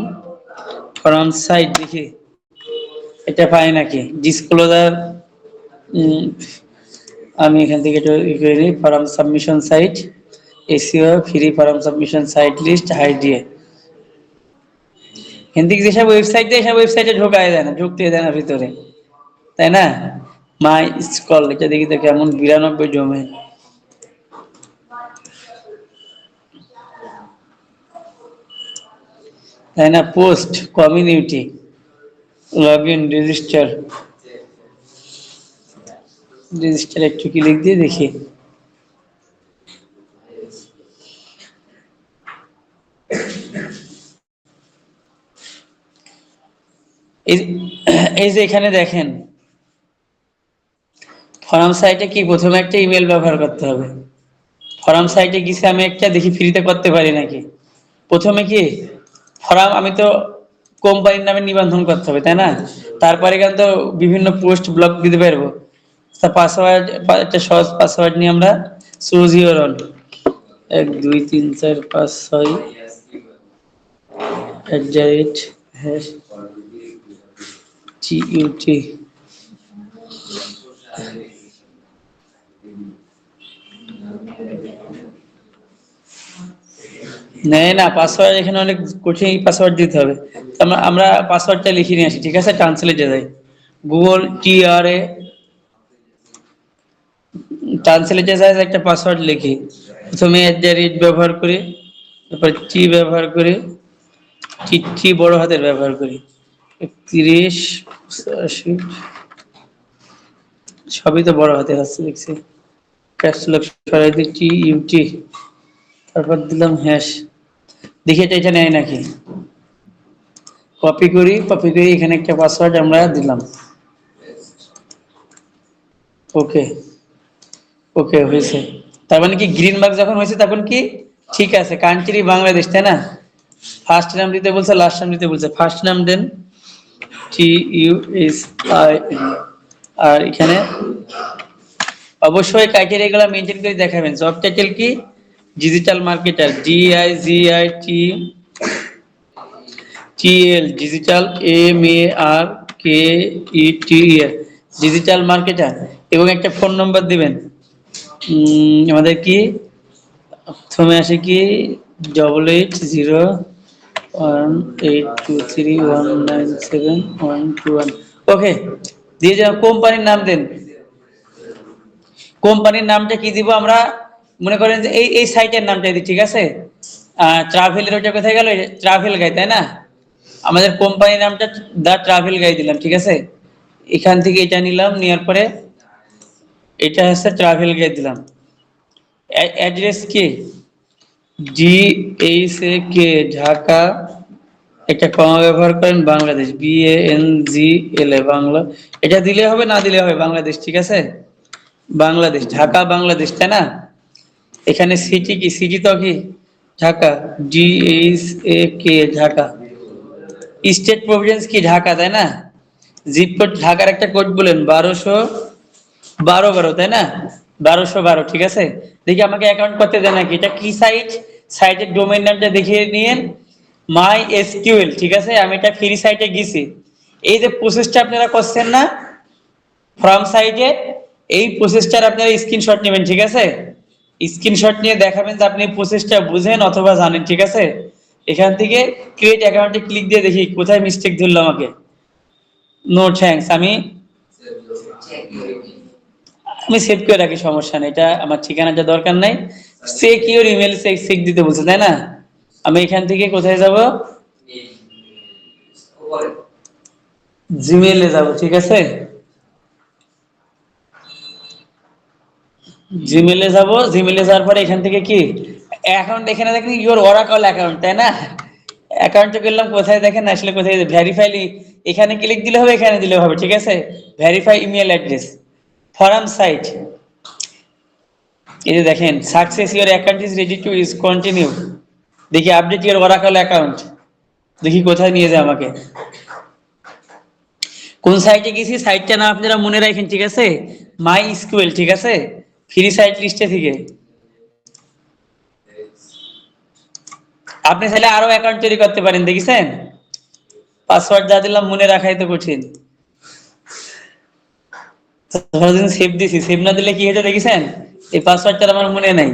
forum site, দেখি এটা পাই নাকি। ডিসক্লোজার, আমি এখান থেকে একটু ই করে নিই, forum submission site, SEO free forum submission site list হাই দিয়ে, এখান থেকে যেসব ওয়েবসাইট দেয় সব ওয়েবসাইটে ঢোকায় দেয় না, ঢুকতে দেয় না ভিতরে, তাই না? মাই স্কল, এটা দেখি তো কেমন, 92 ডোমেইন, তাই না? Post, community, log in, register, register একটু ক্লিক দিয়ে দেখি। এই এই যে এখানে দেখেন ফর্ম সাইটে কি প্রথমে একটা ইমেল ব্যবহার করতে হবে। ফর্ম সাইটে গেছি আমি একটা, দেখি ফ্রিতে করতে পারি নাকি। প্রথমে কি ফর্ম, আমি তো কোম্পানির নামে নিবন্ধন করতে হবে তাই না, তারপরে কিন্তু বিভিন্ন পোস্ট ব্লক দিতে পারবো। পাসওয়ার্ড, একটা সহজ পাসওয়ার্ড নিয়ে আমরা চুজ ইউর অন 1 2 3 4 5 6 # GUT। নেয় না পাসওয়ার্ড, এখানে অনেক কঠিন পাসওয়ার্ড দিতে হবে। আমরা পাসওয়ার্ডটা লিখে নিয়ে আসি, ঠিক আছে? ট্রান্সলেটে যাই, গুগল TRA, ট্রান্সলেটে যাই, একটা পাসওয়ার্ড লিখি। প্রথমে ব্যবহার করি, তারপর টি ব্যবহার করি, টি বড় হাতের ব্যবহার করি, 31 85, সবই তো বড় হাতে আছে দেখছি। ক্যাপসুলক সরাই দিই, TUT, তারপর দিলাম হ্যাশ। দেখি এটা নেয় নাকি। কপি করি, এখানে একটা পাসওয়ার্ড আমরা দিলাম। ওকে, ওকে হয়েছে। তার মানে কি গ্রিন মার্ক যখন হয়েছে তখন কি ঠিক আছে। কান্ট্রি বাংলাদেশ তাই না? ফার্স্ট নাম দিতে বলছে, লাস্ট নাম দিতে বলছে। ফার্স্ট নাম দেন TUSIN, আর এখানে অবশ্যই ক্রাইটেরিয়া গুলো মেনটেন করে দেখাবেন। জব টাইটেল কি? Digital marketer, DIGITTL, digital MARKETER, digital marketer. এবং একটা ফোন নম্বর দিবেন। আমাদের কি প্রথমে আসে কি 880182319711। ওকে, দিয়ে যাও। কোম্পানির নাম দেন। কোম্পানির নামটা কি দিব আমরা? মনে করেন যে এই সাইটের নামটা দিই, ঠিক আছে? ট্রাভেলের ওইটা কোথায় গেল? ট্রাভেল গাইড তাই না? আমাদের কোম্পানির নামটা দা ট্রাভেল গাইড দিলাম, ঠিক আছে? এখান থেকে এটা নিলাম, নেওয়ার পরে এটা হচ্ছে ট্রাভেল গাইড দিলাম। অ্যাড্রেস কি? DHAK, ঢাকা, একটা কমা ব্যবহার করেন, বাংলাদেশ, BANGLA, বাংলা। এটা দিলে হবে, না দিলে হবে, বাংলাদেশ, ঠিক আছে? বাংলাদেশ, ঢাকা বাংলাদেশ তাই না? এখানে সিটি কি? সিটি তো কি Dhaka, DHAK, Dhaka. State Providence কি? ঢাকা তাই না? জিপ কোড ঢাকার একটা কোড বলেন, 1212 তাই না? 1212, ঠিক আছে? দেখি আমাকে অ্যাকাউন্ট করতে দেন নাকি। এটা কি সাইট? সাইটের ডোমেইন নামটা দেখিয়ে নিন, MySQL, ঠিক আছে? আমি এটা ফ্রি সাইটে গেছি। এই যে প্রসেসটা আপনারা করছেন না ফর্ম সাইটে, এই প্রসেসটার আপনারা স্ক্রিনশট নেবেন, ঠিক আছে? স্ক্রিনশট নিয়ে দেখাবেন যে আপনি প্রসেসটা বুঝেন অথবা জানেন, ঠিক আছে? এখান থেকে ক্রিয়েট অ্যাকাউন্টে ক্লিক দিয়ে দেখি কোথায় মিস্টেক ধরলো আমাকে। নো থ্যাঙ্কস, আমি সেভ করে রাখি, সমস্যা নেই। এটা আমার ঠিকানাটা দরকার নাই। চেক ইউর ইমেল, চেক দিতে বলছে তাই না? আমি এখান থেকে কোথায় যাব? জিমেইলে যাব, ঠিক আছে? জিমেইলে যাব। জিমেইলে যাওয়ার পরে এখান থেকে কি অ্যাকাউন্ট, এখানে দেখেন ইওর ওরাকল অ্যাকাউন্ট তাই না? অ্যাকাউন্টে গেলাম, কোথায় দেখেন আসলে কোথায় ভেরিফাই, এখানে ক্লিক দিলে হবে, এখানে দিলে হবে, ঠিক আছে? Verify email address, form site. এই যে দেখেন success, your account is ready to use, continue. দেখি আপডেট ইওর ওরাকল অ্যাকাউন্ট, দেখি কোথায় নিয়ে যায় আমাকে। কোন সাইটে গেছি সাইটটা না আপনারা মনে রাখেন, ঠিক আছে? MySQL, ঠিক আছে? ফ্রি সাইট লিস্টে থেকে আপনি চাইলে আরো অ্যাকাউন্ট তৈরি করতে পারেন, দেখেছেন? পাসওয়ার্ড যা দিলাম মনে রাখাই তো কঠিন। সেভ দিছি, সেভ না দিলে কি হয়েছে দেখেছেন? এই পাসওয়ার্ডটা আমার মনে নাই।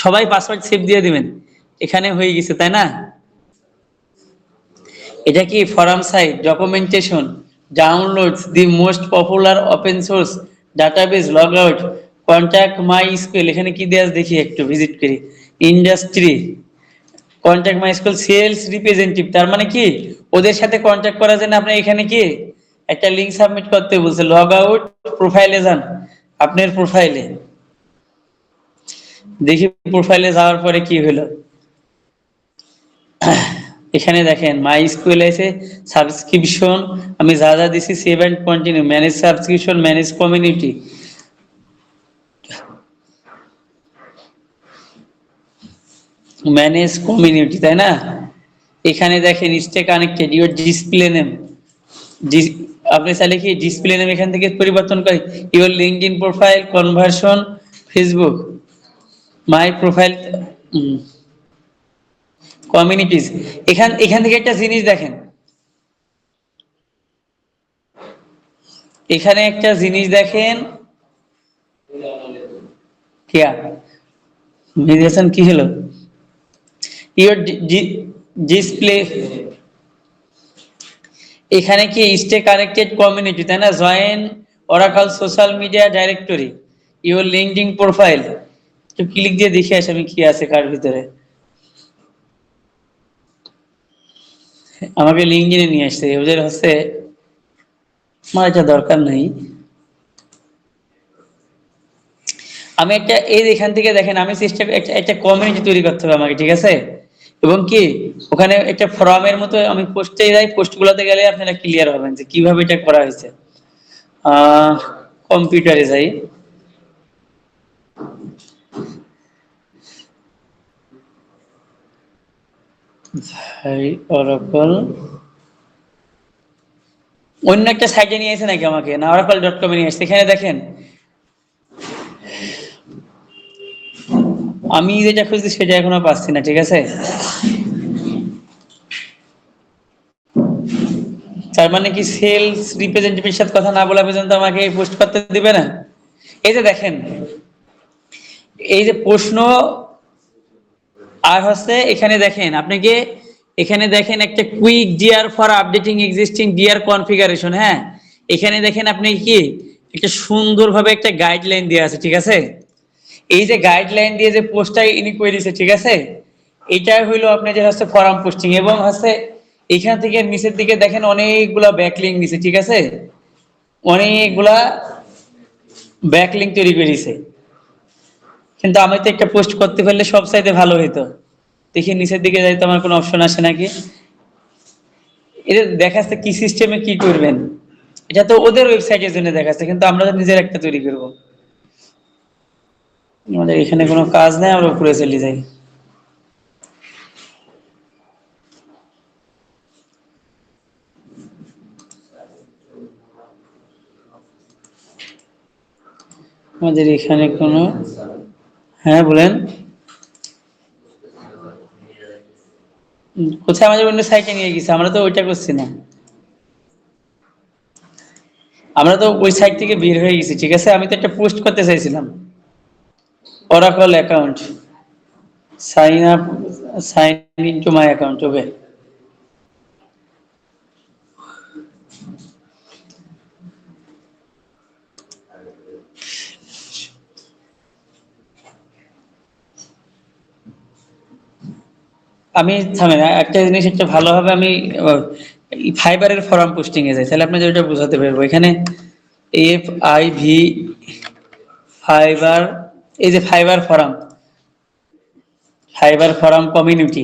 সবাই পাসওয়ার্ড সেভ দিয়ে দিবেন। এখানে হয়ে গেছে তাই না? এটা কি form site, documentation, downloads, the most popular open source database, log out, contact MySQL। এখানে কি দেয়া আছে দেখি, একটু ভিজিট করি। Industry, contact my school sales representative, তার মানে কি ওদের সাথে কন্ট্যাক্ট করার জন্য আপনি এখানে কি একটা লিংক সাবমিট করতে বলছে। লগ আউট, প্রোফাইলে যান, আপনার প্রোফাইলে দেখি, প্রোফাইলে যাওয়ার পরে কি হলো। এখানে দেখেন মাই স্কুল আছে, সাবস্ক্রিপশন আমি যা যা দিছি, save and continue, manage subscription, manage community, manage community, তাই না? এখানে দেখেন stay connected, your display name, আপনি চাইলে কি ডিসপ্লে নেম এখান থেকে পরিবর্তন করে, your LinkedIn profile, conversion, Facebook, my profile, communities. এখান থেকে একটা জিনিস দেখেন, এখানে একটা জিনিস দেখেন, কি হলো, ইউর ডিসপ্লে, এখানে কি স্টে কানেক্টেড কমিউনিটি, তাই না? Join Oracle social media directory, your LinkedIn profile, তো ক্লিক দিয়ে দেখে আসি আমি কি আছে কার ভিতরে। আমাকে লিঙ্কডিনে নিয়ে আসছে, ওদের হচ্ছে আমার এটা দরকার নেই। আমি একটা এই এখান থেকে দেখেন, আমি চেষ্টা একটা কমিউনিটি তৈরি করতে হবে আমাকে, ঠিক আছে? এবং কি ওখানে একটা ফর্মের মতো আমি পোস্টে যাই, পোস্টগুলোতে গেলে আপনারা ক্লিয়ার হবেন যে কিভাবে এটা করা হয়েছে। কম্পিউটারে যাই, ভাই অরাকল, অন্য একটা সাইটে নিয়ে এসে নাকি আমাকে, না oracle.com এ নিয়ে এসেছে। এখানে দেখেন আমি যেটা খুঁজছি সেটা এখনো পাচ্ছি না, ঠিক আছে? তার মানে কি সেলস রিপ্রেজেন্টেটিভের সাথে কথা না বলা পর্যন্ত আমাকে পোস্ট করতে দিবে না? এই যে দেখেন, এই যে প্রশ্ন, আর হচ্ছে এখানে দেখেন আপনাকে, এখানে দেখেন একটা quick DR for updating existing DR configuration, হ্যাঁ এখানে দেখেন আপনি কি একটা সুন্দরভাবে একটা গাইডলাইন দেওয়া আছে, ঠিক আছে? এই যে গাইডলাইন দিয়ে যে পোস্টটা ইনি করে দিয়েছে, ঠিক আছে, এটাই হইলো আপনার যে হচ্ছে ফরম পোস্টিং। এবং হচ্ছে এখান থেকে নিচের দিকে দেখেন অনেকগুলা ব্যাকলিঙ্ক দিছে, ঠিক আছে, অনেকগুলা ব্যাকলিঙ্ক তৈরি করে দিছে। কিন্তু আমি তো একটা পোস্ট করতে পারলে সব চাইতে ভালো হইতো। দেখি নিচের দিকে যাই তো আমার কোনো অপশন আসে নাকি, এটা দেখাচ্ছে কি সিস্টেমে কি করবেন, এটা তো ওদের ওয়েবসাইটের জন্য দেখাচ্ছে, কিন্তু আমরা তো নিজের একটা তৈরি করবো। আমাদের এখানে কোনো কাজ নেই, আমরা উপরে চলে যাই। আমাদের এখানে কোনো, হ্যাঁ বলেন, কোথায় আমাদের অন্য সাইটে নিয়ে গেছে, আমরা তো ওইটা করছি না, আমরা তো ওই সাইট থেকে বের হয়ে গেছি, ঠিক আছে? আমি তো একটা পোস্ট করতে চাইছিলাম, Oracle account, sign up, sign into my account, okay. আমি থামেন, একটা জিনিস একটু ভালোভাবে আমি ফাইবারের ফর্ম পোস্টিং এ যাই, তাহলে আপনাদের ওইটা বোঝাতে পারবো। এখানে FIV ফাইবার, এই যে fibre form, fibre form community,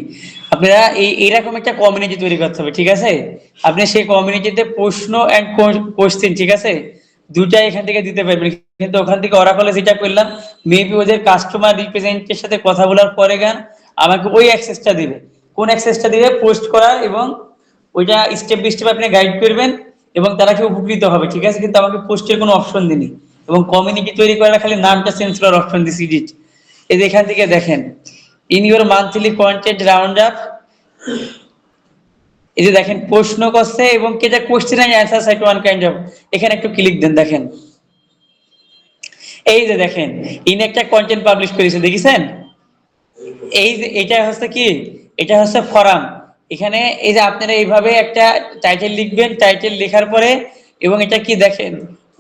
আপনারা এইরকম একটা কমিউনিটি তৈরি করতে হবে, ঠিক আছে? আপনি সেই কমিউনিটিতে প্রশ্ন এন্ড কোশ্চেন, ঠিক আছে, দুটাই এখান থেকে দিতে পারবেন। কিন্তু ওখান থেকে ওরাকলে যেটা করলাম, মেবি ওদের কাস্টমার রিপ্রেজেন্টেটিভের সাথে কথা বলার পরে গান আমাকে ওই অ্যাক্সেসটা দিবে। কোন অ্যাক্সেসটা দিবে? পোস্ট করা, এবং ওইটা স্টেপ বাই স্টেপ আপনি গাইড করবেন এবং তারা কি উপকৃত হবে, ঠিক আছে? কিন্তু আমাকে পোস্টের কোনো অপশন দিনি, এবং কমিউনিটি তৈরি করার খালি নামটা চেঞ্জ করার অপশন দিছি, এডিট। এই যে এখান থেকে দেখেন, in your monthly content round up, এই যে দেখেন প্রশ্ন করছে এবং কেটা question and answer site one kind of, এখানে একটু ক্লিক দেন, দেখেন এই যে দেখেন ইন একটা কন্টেন্ট পাবলিশ করেছে, দেখেছেন? এই যে এটা হচ্ছে কি, এটা হচ্ছে ফরাম। এখানে এই যে আপনারা এইভাবে একটা টাইটেল লিখবেন, টাইটেল লেখার পরে, এবং এটা কি দেখেন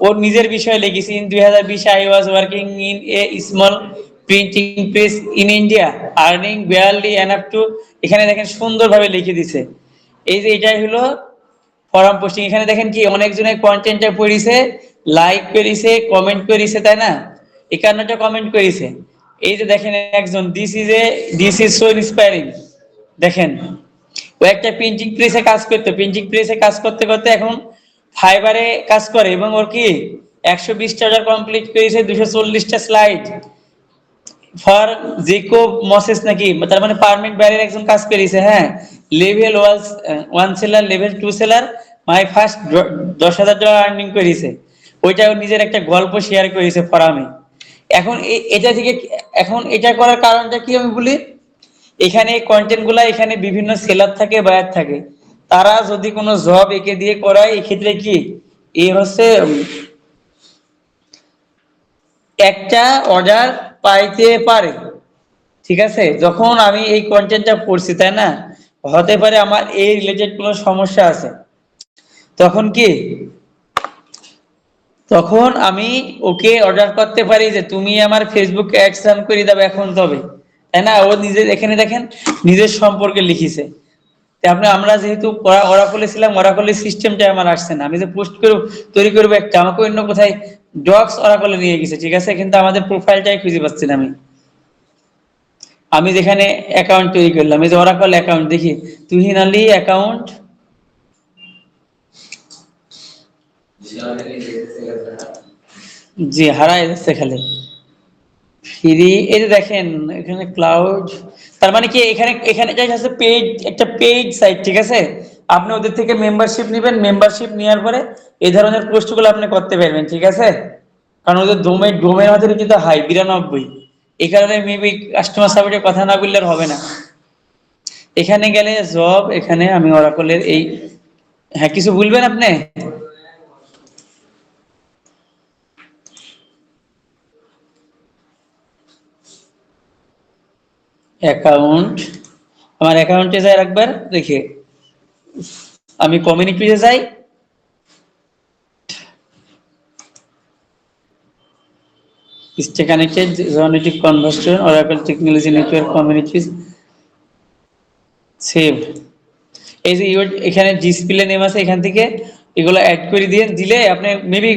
ওর নিজের বিষয়ে লিখেছি, in 2020 I was working in a small printing press in India earning barely enough to, এখানে দেখেন সুন্দরভাবে লিখে দিছে। এই যে এটাই হলো ফরম পোস্টিং। এখানে দেখেন কি অনেকজনে কন্টেন্টটা পড়িছে, লাইক করেছে, কমেন্ট করেছে, তাই না? 51টা কমেন্ট করেছে। এই যে দেখেন একজন, দিস ইজ সো ইন্সপায়ারিং। দেখেন ও একটা প্রিন্টিং প্রেসে কাজ করতে, প্রিন্টিং প্রেসে কাজ করতে করতে এখন ফাইবারে কাজ করে, এবং ওর কি 120টা অর্ডার কমপ্লিট করেছে, 240টা স্লাইড ফর জেকব মসেস নাকি, তার মানে পারমানেন্ট ব্যারিয়ার একজন কাজ করেছে। হ্যাঁ, level one seller, level 2 seller, my first $10,000 earning করেছে। ওইটা নিজের একটা গল্প শেয়ার করেছে ফরামে। এখন এটা থেকে, এখন এটা করার কারণটা কি আমি বলি, এখানে কন্টেন্ট গুলা, এখানে বিভিন্ন সেলার থাকে, বায়ার থাকে, তারা যদি কোনো জব একে দিয়ে করায়, এক্ষেত্রে কি এই হচ্ছে একটা অর্ডার পাইতে পারে। ঠিক আছে, যখন আমি এই কন্টেন্টটা পড়ছি, তাই না, হতে পারে আমার এই রিলেটেড কোনো সমস্যা আছে, তখন কি, তখন আমি ওকে অর্ডার করতে পারি যে তুমি আমার ফেসবুক অ্যাডস রান করে দাও এখন, তবে, তাই না? ও নিজে এখানে দেখেন নিজের সম্পর্কে লিখিছে। আমরা যেহেতু ওরাকলে ছিলাম, ওরাকলের সিস্টেমটা আমার আসছে না, আমি যে পোস্ট করব, তৈরি করবো একটা, আমাকে অন্য কোথায় ডক্স ওরাকলে নিয়ে গেছে, ঠিক আছে, কিন্তু আমাদের প্রোফাইলটাই খুঁজে পাচ্ছি না আমি। আমি যেখানে অ্যাকাউন্ট তৈরি করলাম, এই যে ওরাকল অ্যাকাউন্ট, দেখি তুহিন আলী অ্যাকাউন্ট, জি হারাই যাচ্ছে খালি ফ্রি। এই যে দেখেন এখানে ক্লাউড, তার মানে কি এখানে, এখানে যাই আছে পেইড, একটা পেইড সাইট, ঠিক আছে। আপনি ওদের থেকে মেম্বারশিপ নেবেন, মেম্বারশিপ নেওয়ার পরে এই ধরনের পোস্টগুলো আপনি করতে পারবেন, ঠিক আছে। কারণ ওদের ডোমের হাতে কিন্তু হাই 92, এই কারণে মেবি কাস্টমার সার্ভিসের কথা না বললে আর হবে না। এখানে গেলে জব, এখানে আমি ওরাকলের এই, হ্যাঁ কিছু বলবেন আপনি? অ্যাকাউন্ট, আমার অ্যাকাউন্টে যাই একবার দেখে, আমি কমিউনিটিতে যাই, stay connected genetic conversation oracle technology network communities save. এই যে এখানে ডিসপ্লে নেম আছে, এখান থেকে এগুলো অ্যাড করে দিয়ে দিলে আপনি মেবি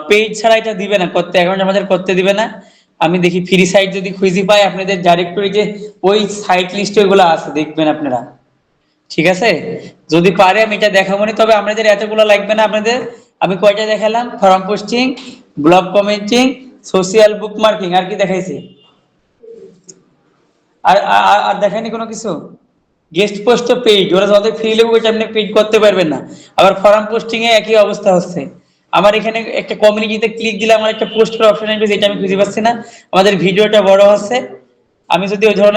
পেজ ছাড়া এটা দিবে না করতে, অ্যাকাউন্ট আমাদের করতে দিবে না। আমি দেখি ফ্রি সাইট যদি খুঁজে পাই আপনাদের ডাইরেক্টরি, যে ওই সাইট লিস্টে ওইগুলো আছে দেখবেন আপনারা, ঠিক আছে। যদি পারে আমি এটা দেখাবো না, তবে আপনাদের এতগুলো লাগবে না আপনাদের। আমি কয়টা দেখালাম, form posting, blog commenting, social bookmarking, আর কি দেখাইছি? আর আর দেখায়নি কোনো কিছু? গেস্ট পোস্ট পেইড, ওরা যাদের ফ্রি লেগে ওইটা আপনি পেইড করতে পারবেন না। আবার ফর্ম পোস্টিং এ একই অবস্থা হচ্ছে। আমার এখানে একটা কমিউনিটিতে ক্লিক দিলে আমার একটা পোস্ট করার অপশন আসবে, যেটা আমি খুঁজে পাচ্ছি না। আমাদের ভিডিওটা বড় হচ্ছে, আমি যদি ওই ধরনের